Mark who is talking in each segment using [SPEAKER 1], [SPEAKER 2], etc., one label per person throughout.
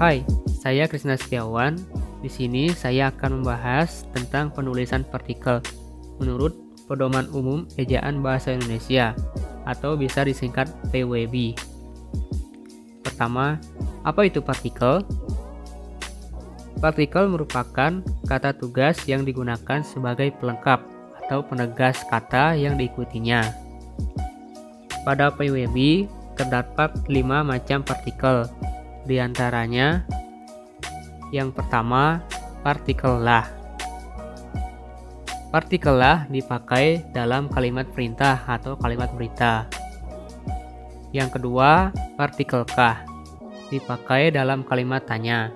[SPEAKER 1] Hai, saya Krisna Setiawan. Di sini saya akan membahas tentang penulisan partikel menurut Pedoman Umum Ejaan Bahasa Indonesia atau bisa disingkat PWB. Pertama, apa itu partikel? Partikel merupakan kata tugas yang digunakan sebagai pelengkap atau penegas kata yang diikutinya. Pada PWB terdapat 5 macam partikel. Di antaranya, yang pertama, partikel lah. Partikel lah dipakai dalam kalimat perintah atau kalimat berita. Yang kedua, partikel kah dipakai dalam kalimat tanya.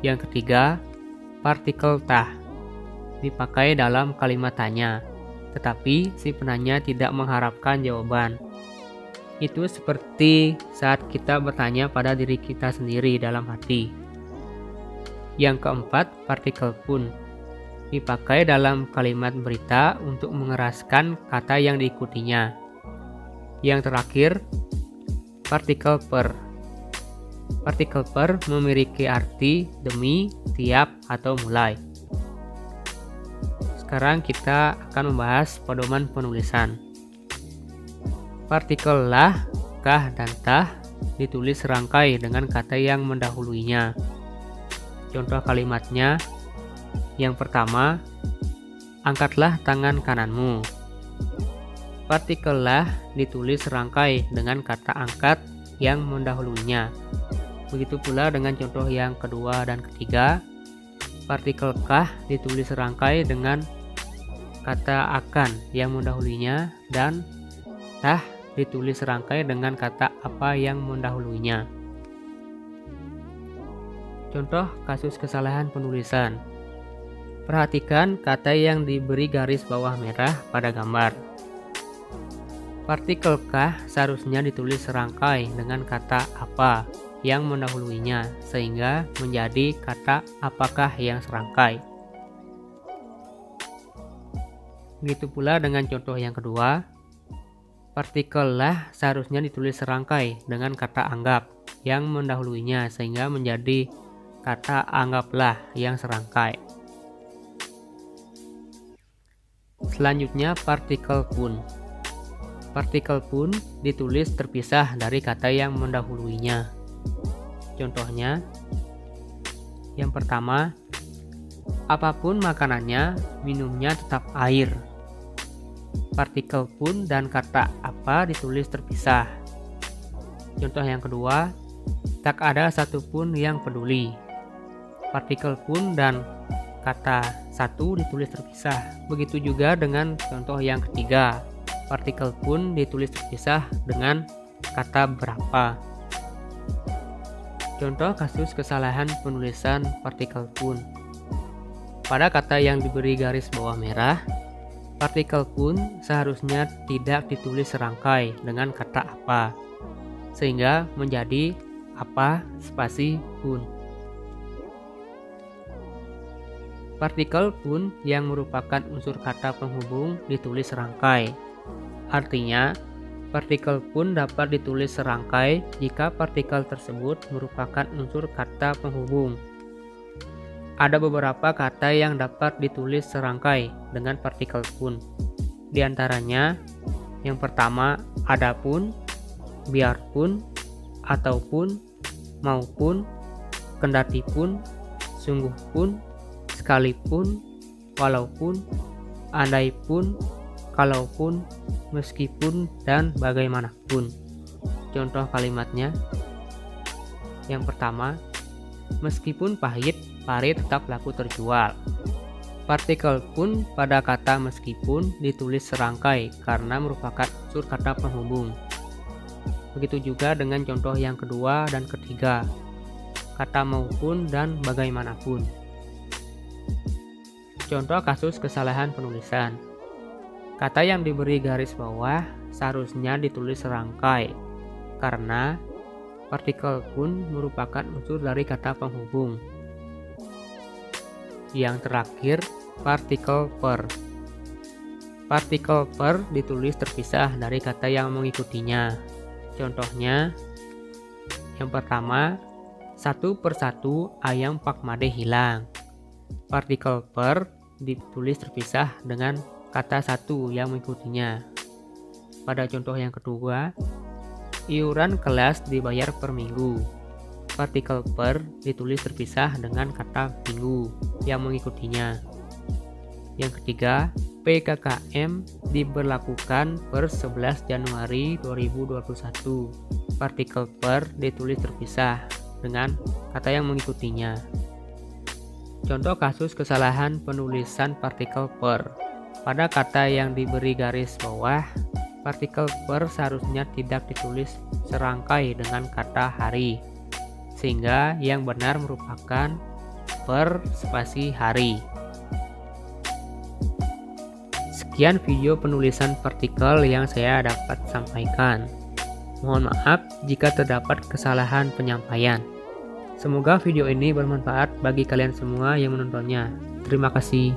[SPEAKER 1] Yang ketiga, partikel tah dipakai dalam kalimat tanya, tetapi si penanya tidak mengharapkan jawaban. Itu seperti saat kita bertanya pada diri kita sendiri dalam hati. Yang keempat, partikel pun dipakai dalam kalimat berita untuk mengeraskan kata yang diikutinya. Yang terakhir, partikel per. Partikel per memiliki arti demi, tiap, atau mulai. Sekarang kita akan membahas pedoman penulisan. Partikel lah, kah, dan tah ditulis serangkai dengan kata yang mendahuluinya. Contoh kalimatnya, yang pertama, angkatlah tangan kananmu. Partikel lah ditulis serangkai dengan kata angkat yang mendahuluinya. Begitu pula dengan contoh yang kedua dan ketiga, partikel kah ditulis serangkai dengan kata akan yang mendahuluinya, dan tah ditulis serangkai dengan kata apa yang mendahuluinya. Contoh kasus kesalahan penulisan. Perhatikan kata yang diberi garis bawah merah pada gambar. Partikel kah seharusnya ditulis serangkai dengan kata apa yang mendahuluinya, sehingga menjadi kata apakah yang serangkai. Begitu pula dengan contoh yang kedua. Partikel lah seharusnya ditulis serangkai dengan kata anggap yang mendahuluinya, sehingga menjadi kata anggaplah yang serangkai. Selanjutnya, partikel pun. Partikel pun ditulis terpisah dari kata yang mendahuluinya. Contohnya, yang pertama, apapun makanannya, minumnya tetap air. Partikel pun dan kata apa ditulis terpisah. Contoh yang kedua, tak ada satupun yang peduli. Partikel pun dan kata satu ditulis terpisah. Begitu juga dengan contoh yang ketiga, partikel pun ditulis terpisah dengan kata berapa. Contoh kasus kesalahan penulisan partikel pun. Pada kata yang diberi garis bawah merah, partikel pun seharusnya tidak ditulis serangkai dengan kata apa, sehingga menjadi apa spasi pun. Partikel pun yang merupakan unsur kata penghubung ditulis serangkai. Artinya, partikel pun dapat ditulis serangkai jika partikel tersebut merupakan unsur kata penghubung. Ada beberapa kata yang dapat ditulis serangkai dengan partikel pun. Di antaranya, yang pertama, adapun, biarpun, ataupun, maupun, kendatipun, sungguhpun, sekalipun, walaupun, andaipun, kalaupun, meskipun, dan bagaimanapun. Contoh kalimatnya, yang pertama, meskipun pahit, pari tetap laku terjual. Partikel pun pada kata meskipun ditulis serangkai karena merupakan unsur kata penghubung. Begitu juga dengan contoh yang kedua dan ketiga, kata maupun dan bagaimanapun. Contoh kasus kesalahan penulisan. Kata yang diberi garis bawah seharusnya ditulis serangkai karena partikel pun merupakan unsur dari kata penghubung. Yang terakhir, partikel per. Partikel per ditulis terpisah dari kata yang mengikutinya. Contohnya, yang pertama, Satu persatu ayam Pak Made hilang. Partikel per ditulis terpisah dengan kata satu yang mengikutinya. Pada contoh yang kedua, iuran kelas dibayar per minggu. Partikel per ditulis terpisah dengan kata minggu yang mengikutinya. Yang ketiga, PKKM diberlakukan per 11 Januari 2021. Partikel per ditulis terpisah dengan kata yang mengikutinya. Contoh kasus kesalahan penulisan partikel per. Pada kata yang diberi garis bawah, partikel per seharusnya tidak ditulis serangkai dengan kata hari, sehingga yang benar merupakan per spasi hari. Sekian video penulisan partikel yang saya dapat sampaikan. Mohon maaf jika terdapat kesalahan penyampaian. Semoga video ini bermanfaat bagi kalian semua yang menontonnya. Terima kasih.